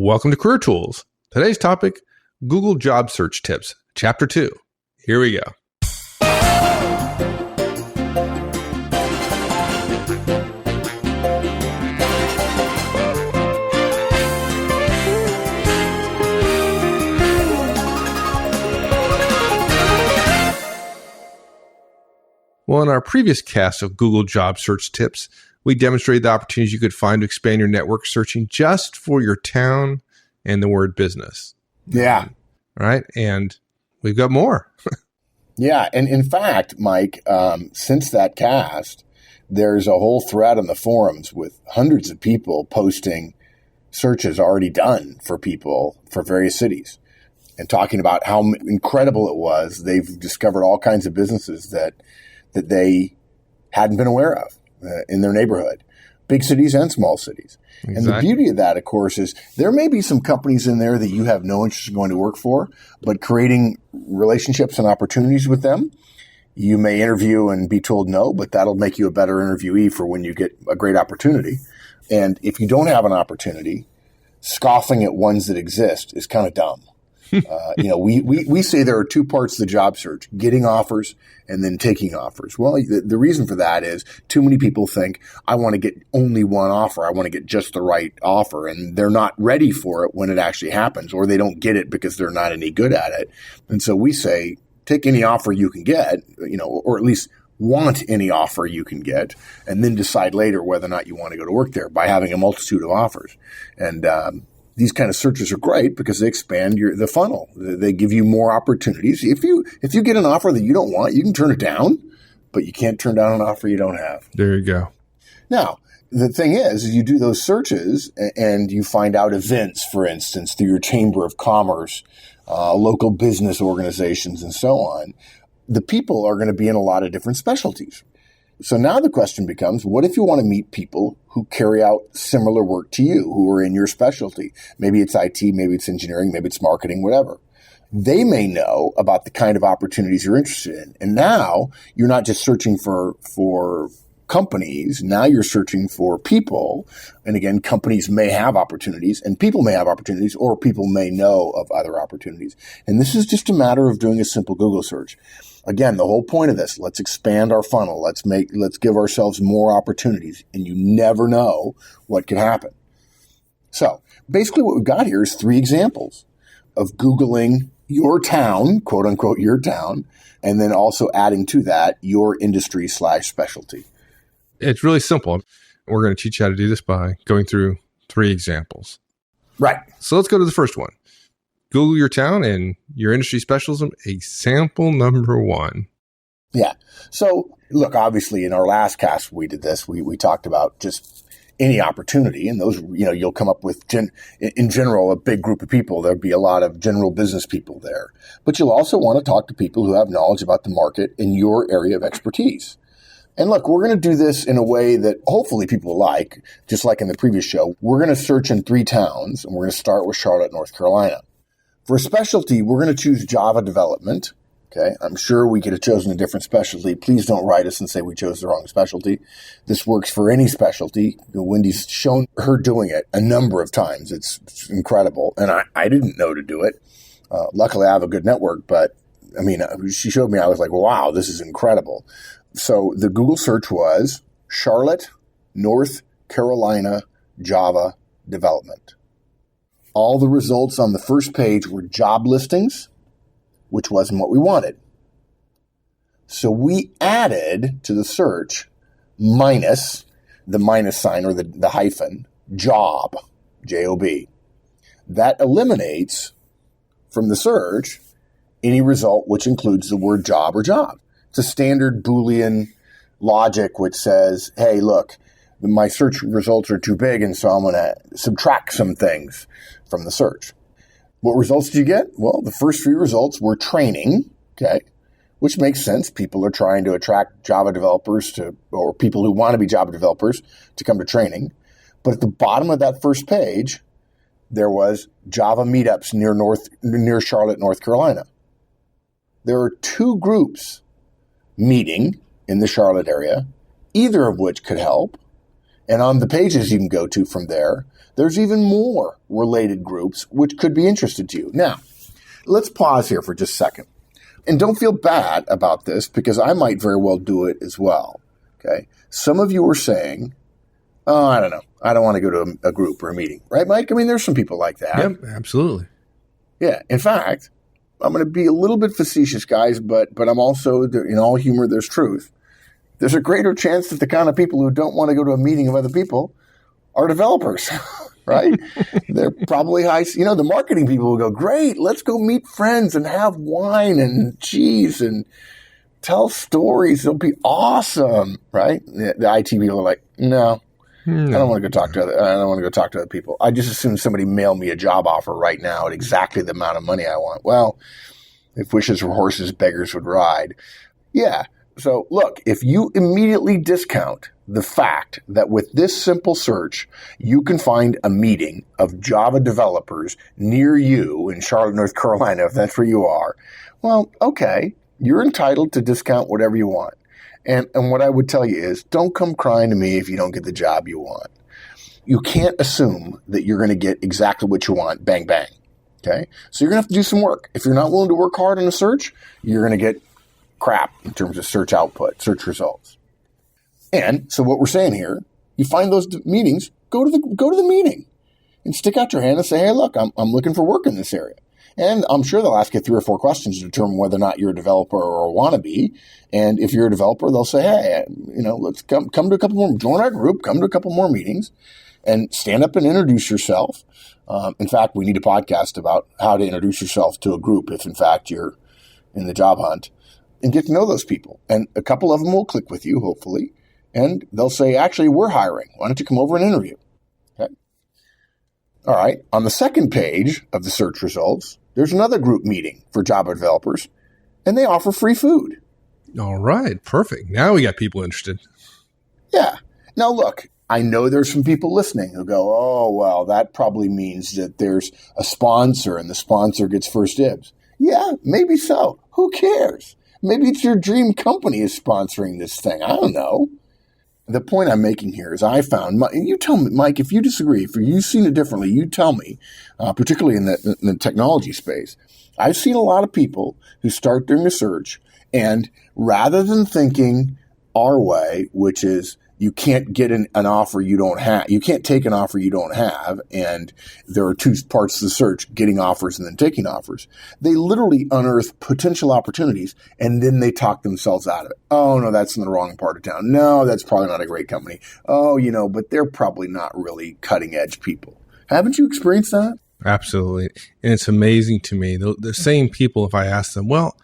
Welcome to Career Tools. Today's topic, Google Job Search Tips, Chapter 2. Here we go. Well, in our previous cast of Google Job Search Tips, we demonstrated the opportunities you could find to expand your network searching just for your town and the word business. Yeah. All right. And we've got more. Yeah. And in fact, Mike, since that cast, there's a whole thread on the forums with hundreds of people posting searches already done for people for various cities and talking about how incredible it was. They've discovered all kinds of businesses that they hadn't been aware of in their neighborhood, big cities and small cities. Exactly. And the beauty of that, of course, is there may be some companies in there that you have no interest in going to work for, but creating relationships and opportunities with them, you may interview and be told no, but that'll make you a better interviewee for when you get a great opportunity. And if you don't have an opportunity, scoffing at ones that exist is kind of dumb. We say there are two parts of the job search, getting offers and then taking offers. Well, the reason for that is too many people think, I want to get only one offer. I want to get just the right offer. And they're not ready for it when it actually happens, or they don't get it because they're not any good at it. And so we say, take any offer you can get, or at least want any offer you can get, and then decide later whether or not you want to go to work there by having a multitude of offers. And, these kind of searches are great because they expand the funnel. They give you more opportunities. If you get an offer that you don't want, you can turn it down, but you can't turn down an offer you don't have. There you go. Now, the thing is you do those searches and you find out events, for instance, through your Chamber of Commerce, local business organizations, and so on. The people are going to be in a lot of different specialties. So now the question becomes, what if you want to meet people who carry out similar work to you, who are in your specialty? Maybe it's IT, maybe it's engineering, maybe it's marketing, whatever. They may know about the kind of opportunities you're interested in. And now you're not just searching for companies. Now you're searching for people. And again, companies may have opportunities and people may have opportunities, or people may know of other opportunities. And this is just a matter of doing a simple Google search. Again, the whole point of this, let's expand our funnel. Let's give ourselves more opportunities, and you never know what could happen. So basically what we've got here is 3 examples of Googling your town, quote unquote, your town, and then also adding to that your industry/specialty. It's really simple. We're going to teach you how to do this by going through 3 examples. Right. So let's go to the first one. Google your town and your industry specialism, example number 1. Yeah. So look, obviously in our last cast, we did this. We talked about just any opportunity, and those, you'll come up with in general, a big group of people. There'd be a lot of general business people there, but you'll also want to talk to people who have knowledge about the market in your area of expertise. And look, we're going to do this in a way that hopefully people like, just like in the previous show. We're going to search in 3 towns, and we're going to start with Charlotte, North Carolina. For a specialty, we're going to choose Java development. Okay. I'm sure we could have chosen a different specialty. Please don't write us and say we chose the wrong specialty. This works for any specialty. Wendy's shown her doing it a number of times. It's incredible. And I didn't know to do it. Luckily, I have a good network, but she showed me. I was like, wow, this is incredible. So the Google search was Charlotte, North Carolina, Java development. All the results on the first page were job listings, which wasn't what we wanted. So we added to the search minus the minus sign or the hyphen, job, J-O-B. That eliminates from the search any result which includes the word job or job. It's a standard Boolean logic which says, hey, look, my search results are too big, and so I'm going to subtract some things from the search. What results did you get? Well, the first 3 results were training, okay, which makes sense. People are trying to attract Java developers or people who want to be Java developers to come to training. But at the bottom of that first page, there was Java meetups near Charlotte, North Carolina. There are 2 groups meeting in the Charlotte area, either of which could help. And on the pages you can go to from there, there's even more related groups which could be interested to you. Now, let's pause here for just a second. And don't feel bad about this because I might very well do it as well. Okay. Some of you are saying, oh, I don't know. I don't want to go to a group or a meeting. Right, Mike? I mean, there's some people like that. Yep, absolutely. Yeah. In fact, I'm going to be a little bit facetious, guys, but I'm also, in all humor, there's truth. There's a greater chance that the kind of people who don't want to go to a meeting of other people are developers, right? They're probably the marketing people will go, great, let's go meet friends and have wine and cheese and tell stories. It'll be awesome, right? The IT people are like, no. I don't want to go talk to other people. I just assume somebody mail me a job offer right now at exactly the amount of money I want. Well, if wishes were horses, beggars would ride. Yeah. So look, if you immediately discount the fact that with this simple search, you can find a meeting of Java developers near you in Charlotte, North Carolina, if that's where you are, well, okay, you're entitled to discount whatever you want. And what I would tell you is don't come crying to me if you don't get the job you want. You can't assume that you're going to get exactly what you want, bang, bang. Okay? So you're going to have to do some work. If you're not willing to work hard in a search, you're going to get crap in terms of search output, search results. And so what we're saying here, you find those meetings, go to the meeting and stick out your hand and say, hey, look, I'm looking for work in this area. And I'm sure they'll ask you 3 or 4 questions to determine whether or not you're a developer or a wannabe. And if you're a developer, they'll say, hey, let's come to a couple more, join our group, come to a couple more meetings and stand up and introduce yourself. In fact, we need a podcast about how to introduce yourself to a group if, in fact, you're in the job hunt, and get to know those people. And a couple of them will click with you, hopefully, and they'll say, actually, we're hiring. Why don't you come over and interview? Okay. All right. On the second page of the search results, there's another group meeting for Java developers, and they offer free food. All right. Perfect. Now we got people interested. Yeah. Now, look, I know there's some people listening who go, oh, well, that probably means that there's a sponsor and the sponsor gets first dibs. Yeah, maybe so. Who cares? Maybe it's your dream company is sponsoring this thing. I don't know. The point I'm making here is I found, and you tell me, Mike, if you disagree, if you've seen it differently, you tell me, particularly in the technology space. I've seen a lot of people who start doing a search, and rather than thinking our way, which is you can't get an offer you don't have, you can't take an offer you don't have, and there are 2 parts to the search, getting offers and then taking offers. They literally unearth potential opportunities, and then they talk themselves out of it. Oh, no, that's in the wrong part of town. No, that's probably not a great company. Oh, but they're probably not really cutting-edge people. Haven't you experienced that? Absolutely. And it's amazing to me. The same people, if I ask them, well,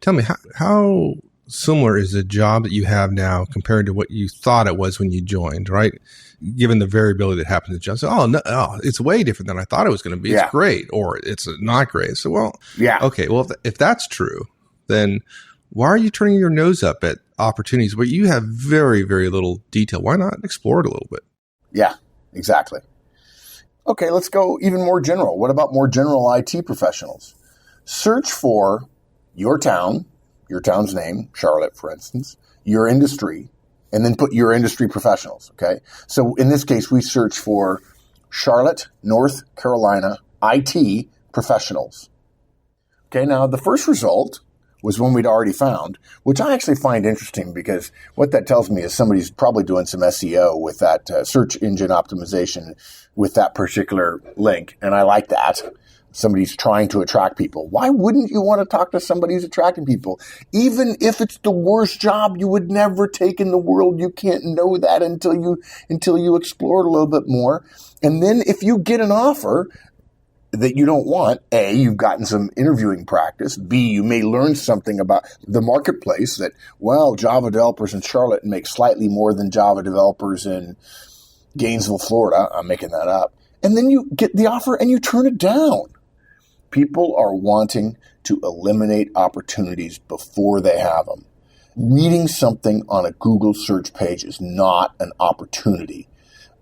tell me, how similar is the job that you have now compared to what you thought it was when you joined, right? Given the variability that happens in jobs. So, it's way different than I thought it was going to be. Yeah. It's great, or it's not great. So, well, yeah. Okay. Well, if that's true, then why are you turning your nose up at opportunities where you have very, very little detail? Why not explore it a little bit? Yeah, exactly. Okay, let's go even more general. What about more general IT professionals? Search for your town's name, Charlotte, for instance, your industry, and then put your industry professionals, okay? So in this case, we search for Charlotte, North Carolina IT professionals. Okay, now the first result was one we'd already found, which I actually find interesting because what that tells me is somebody's probably doing some SEO with that search engine optimization with that particular link, and I like that. Somebody's trying to attract people. Why wouldn't you want to talk to somebody who's attracting people? Even if it's the worst job you would never take in the world, you can't know that until you explore it a little bit more. And then if you get an offer that you don't want, A, you've gotten some interviewing practice. B, you may learn something about the marketplace that, well, Java developers in Charlotte make slightly more than Java developers in Gainesville, Florida. I'm making that up. And then you get the offer and you turn it down. People are wanting to eliminate opportunities before they have them. Reading something on a Google search page is not an opportunity.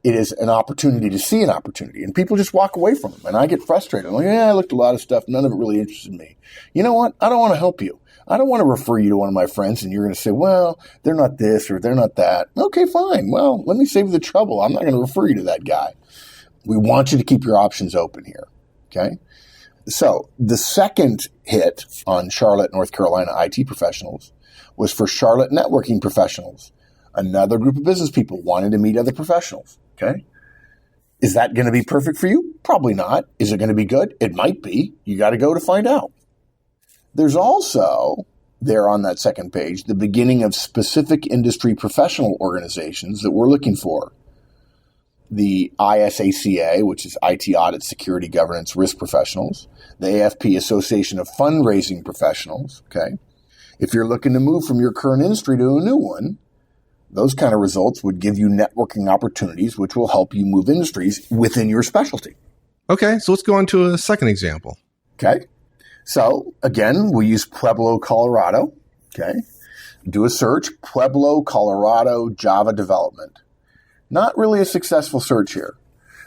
It is an opportunity to see an opportunity, and people just walk away from them. And I get frustrated. I'm like, I looked at a lot of stuff. None of it really interested me. You know what? I don't want to help you. I don't want to refer you to one of my friends and you're going to say, well, they're not this or they're not that. Okay, fine. Well, let me save you the trouble. I'm not going to refer you to that guy. We want you to keep your options open here. Okay. So the second hit on Charlotte, North Carolina IT professionals was for Charlotte networking professionals, another group of business people wanting to meet other professionals. Okay. Is that going to be perfect for you? Probably not. Is it going to be good? It might be. You got to go to find out. There's also, there on that second page, the beginning of specific industry professional organizations that we're looking for. The ISACA, which is IT Audit, Security, Governance, Risk Professionals. The AFP, Association of Fundraising Professionals. Okay. If you're looking to move from your current industry to a new one, those kind of results would give you networking opportunities, which will help you move industries within your specialty. Okay, so let's go on to a second example. Okay. So again, we use Pueblo, Colorado. Okay. Do a search, Pueblo, Colorado, Java development. Not really a successful search here.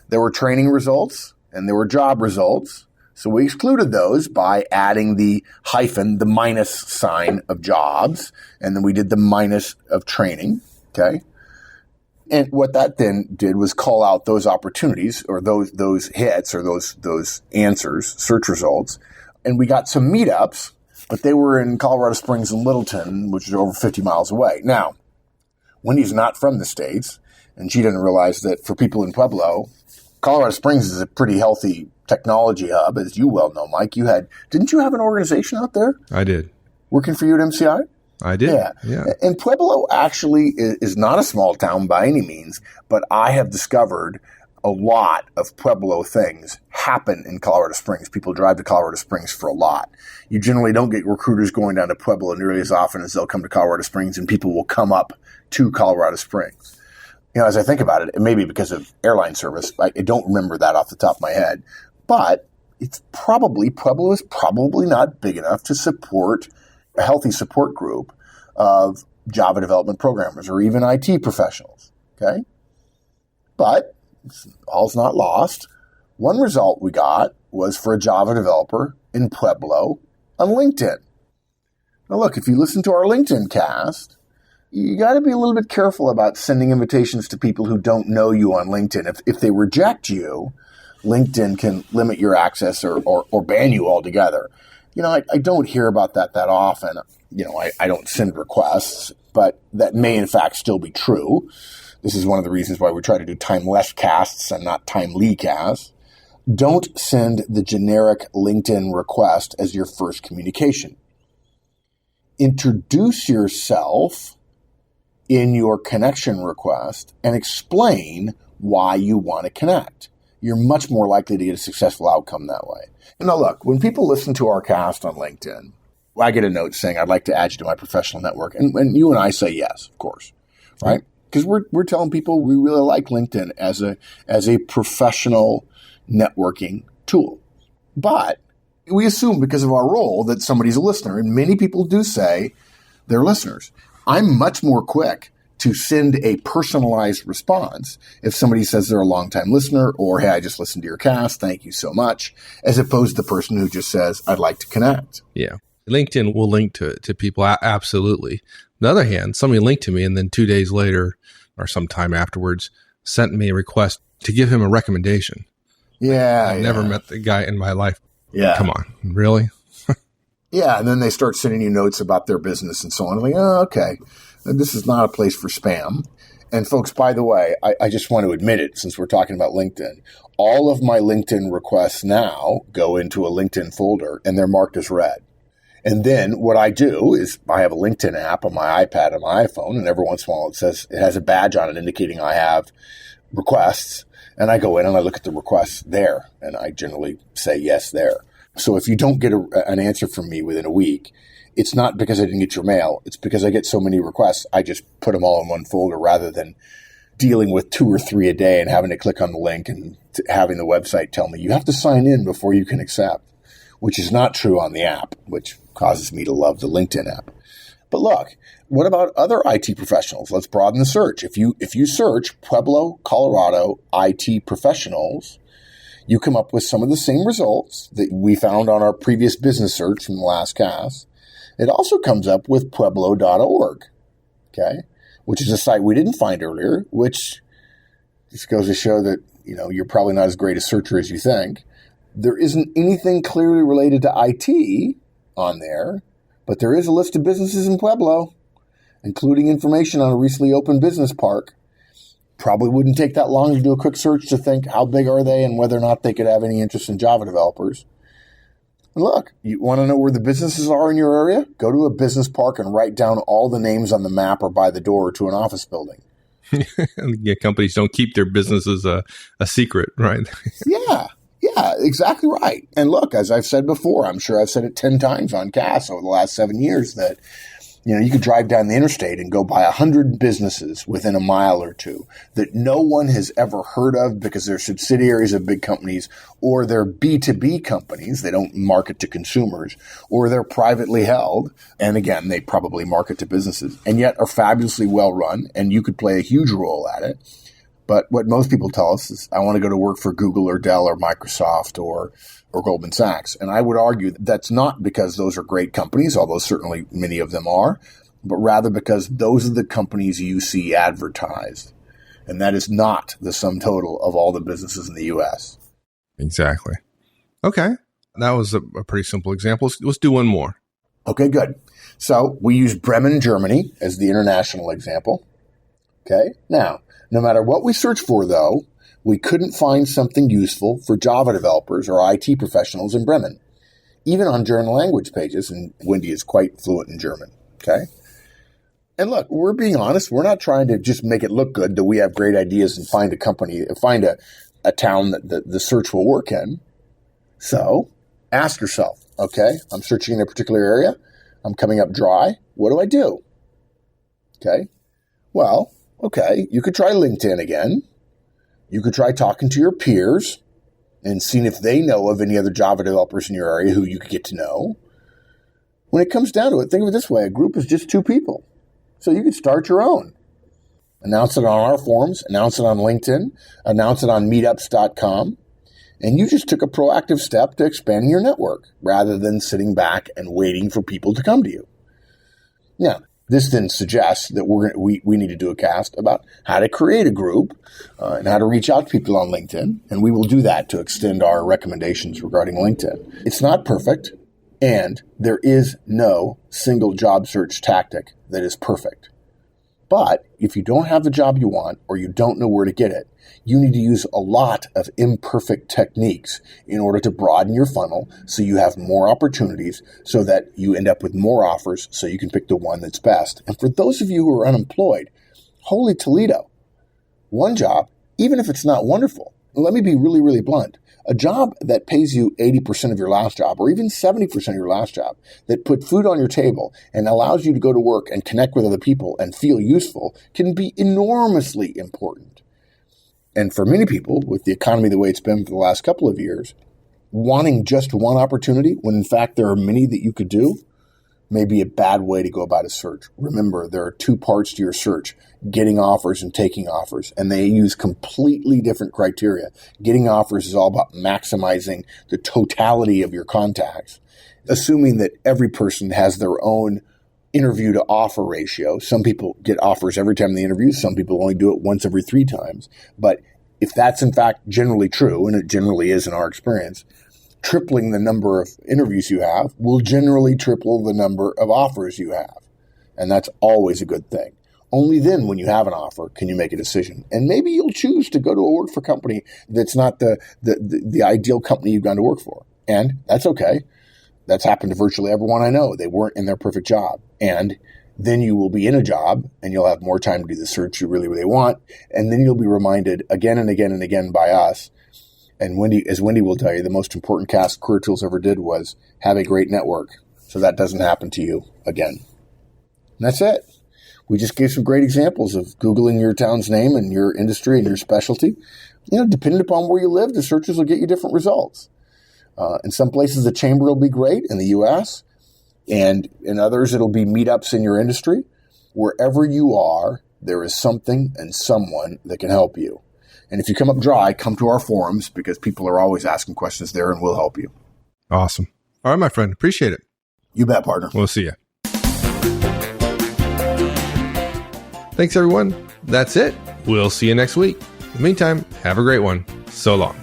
There were training results and there were job results. So we excluded those by adding the hyphen, the minus sign of jobs. And then we did the minus of training. Okay. And what that then did was call out those opportunities or those hits or those answers, search results. And we got some meetups, but they were in Colorado Springs and Littleton, which is over 50 miles away. Now, Wendy's not from the States, and she didn't realize that for people in Pueblo, Colorado Springs is a pretty healthy technology hub, as you well know, Mike. Didn't you have an organization out there? I did. Working for you at MCI? I did. Yeah. And Pueblo actually is not a small town by any means, but I have discovered a lot of Pueblo things happen in Colorado Springs. People drive to Colorado Springs for a lot. You generally don't get recruiters going down to Pueblo nearly as often as they'll come to Colorado Springs, and people will come up to Colorado Springs. You know, as I think about it, it may be because of airline service. I don't remember that off the top of my head, but Pueblo is probably not big enough to support a healthy support group of Java development programmers or even IT professionals. Okay. But all's not lost. One result we got was for a Java developer in Pueblo on LinkedIn. Now look, if you listen to our LinkedIn cast, you got to be a little bit careful about sending invitations to people who don't know you on LinkedIn. If they reject you, LinkedIn can limit your access or ban you altogether. You know, I don't hear about that often. You know, I don't send requests, but that may in fact still be true. This is one of the reasons why we try to do timeless casts and not timely casts. Don't send the generic LinkedIn request as your first communication. Introduce yourself in your connection request and explain why you want to connect. You're much more likely to get a successful outcome that way. And now look, when people listen to our cast on LinkedIn, I get a note saying, I'd like to add you to my professional network. And you and I say yes, of course, right? Because we're telling people we really like LinkedIn as a professional networking tool. But we assume because of our role that somebody's a listener. And many people do say they're listeners. I'm much more quick to send a personalized response if somebody says they're a longtime listener or, hey, I just listened to your cast. Thank you so much. As opposed to the person who just says, I'd like to connect. Yeah. LinkedIn will link to people. Absolutely. On the other hand, somebody linked to me and then 2 days later or sometime afterwards sent me a request to give him a recommendation. Yeah. I never met the guy in my life. Yeah. Come on. Really? Yeah. And then they start sending you notes about their business and so on. I'm like, oh, okay. This is not a place for spam. And folks, by the way, I just want to admit it since we're talking about LinkedIn. All of my LinkedIn requests now go into a LinkedIn folder and they're marked as read. And then what I do is I have a LinkedIn app on my iPad and my iPhone, and every once in a while it has a badge on it indicating I have requests. And I go in and I look at the requests there, and I generally say yes there. So if you don't get an answer from me within a week, it's not because I didn't get your mail. It's because I get so many requests. I just put them all in one folder rather than dealing with 2 or 3 a day and having to click on the link and having the website tell me you have to sign in before you can accept, which is not true on the app, which causes me to love the LinkedIn app. But look, what about other IT professionals? Let's broaden the search. If you search Pueblo, Colorado IT professionals, you come up with some of the same results that we found on our previous business search from the last cast. It also comes up with Pueblo.org, okay, which is a site we didn't find earlier, which just goes to show that, you're probably not as great a searcher as you think. There isn't anything clearly related to IT on there, but there is a list of businesses in Pueblo, including information on a recently opened business park. Probably wouldn't take that long to do a quick search to think how big are they and whether or not they could have any interest in Java developers. And look, you want to know where the businesses are in your area? Go to a business park and write down all the names on the map or by the door to an office building. Yeah, companies don't keep their businesses a secret, right? Yeah, exactly right. And look, as I've said before, I'm sure I've said it 10 times on CAS over the last 7 years that, you could drive down the interstate and go by 100 businesses within a mile or two that no one has ever heard of because they're subsidiaries of big companies or they're B2B companies. They don't market to consumers, or they're privately held. And again, they probably market to businesses and yet are fabulously well run, and you could play a huge role at it. But what most people tell us is, I want to go to work for Google or Dell or Microsoft or Goldman Sachs. And I would argue that's not because those are great companies, although certainly many of them are, but rather because those are the companies you see advertised. And that is not the sum total of all the businesses in the U.S. Exactly. Okay. That was a pretty simple example. Let's do one more. Okay, good. So we use Bremen, Germany as the international example. Okay. Now, no matter what we search for, though, we couldn't find something useful for Java developers or IT professionals in Bremen, even on German language pages, and Wendy is quite fluent in German, okay? And look, we're being honest. We're not trying to just make it look good that we have great ideas and find a town that the search will work in. So ask yourself, okay, I'm searching in a particular area. I'm coming up dry. What do I do? Okay, well, okay, you could try LinkedIn again. You could try talking to your peers and seeing if they know of any other Java developers in your area who you could get to know. When it comes down to it, think of it this way. A group is just 2 people. So you could start your own. Announce it on our forums, announce it on LinkedIn, announce it on meetups.com, and you just took a proactive step to expanding your network rather than sitting back and waiting for people to come to you. Now, this then suggests that we need to do a cast about how to create a group and how to reach out to people on LinkedIn. And we will do that to extend our recommendations regarding LinkedIn. It's not perfect, and there is no single job search tactic that is perfect. But if you don't have the job you want or you don't know where to get it, you need to use a lot of imperfect techniques in order to broaden your funnel so you have more opportunities so that you end up with more offers so you can pick the one that's best. And for those of you who are unemployed, holy Toledo, one job, even if it's not wonderful, let me be really, really blunt. A job that pays you 80% of your last job or even 70% of your last job, that put food on your table and allows you to go to work and connect with other people and feel useful, can be enormously important. And for many people, with the economy the way it's been for the last couple of years, wanting just one opportunity when in fact there are many that you could do may be a bad way to go about a search. Remember, there are 2 parts to your search, getting offers and taking offers, and they use completely different criteria. Getting offers is all about maximizing the totality of your contacts, assuming that every person has their own interview to offer ratio. Some people get offers every time they interview. Some people only do it once every 3 times. But if that's in fact generally true, and it generally is in our experience, tripling the number of interviews you have will generally triple the number of offers you have. And that's always a good thing. Only then, when you have an offer, can you make a decision. And maybe you'll choose to go to a work for company that's not the ideal company you've gone to work for. And that's okay. That's happened to virtually everyone I know. They weren't in their perfect job. And then you will be in a job and you'll have more time to do the search you really, really want. And then you'll be reminded again and again and again by us. And as Wendy will tell you, the most important cast Career Tools ever did was have a great network so that doesn't happen to you again. And that's it. We just gave some great examples of Googling your town's name and your industry and your specialty. Depending upon where you live, the searches will get you different results. In some places, the chamber will be great in the U.S., and in others, it'll be meetups in your industry. Wherever you are, there is something and someone that can help you. And if you come up dry, come to our forums because people are always asking questions there and we'll help you. Awesome. All right, my friend. Appreciate it. You bet, partner. We'll see you. Thanks, everyone. That's it. We'll see you next week. In the meantime, have a great one. So long.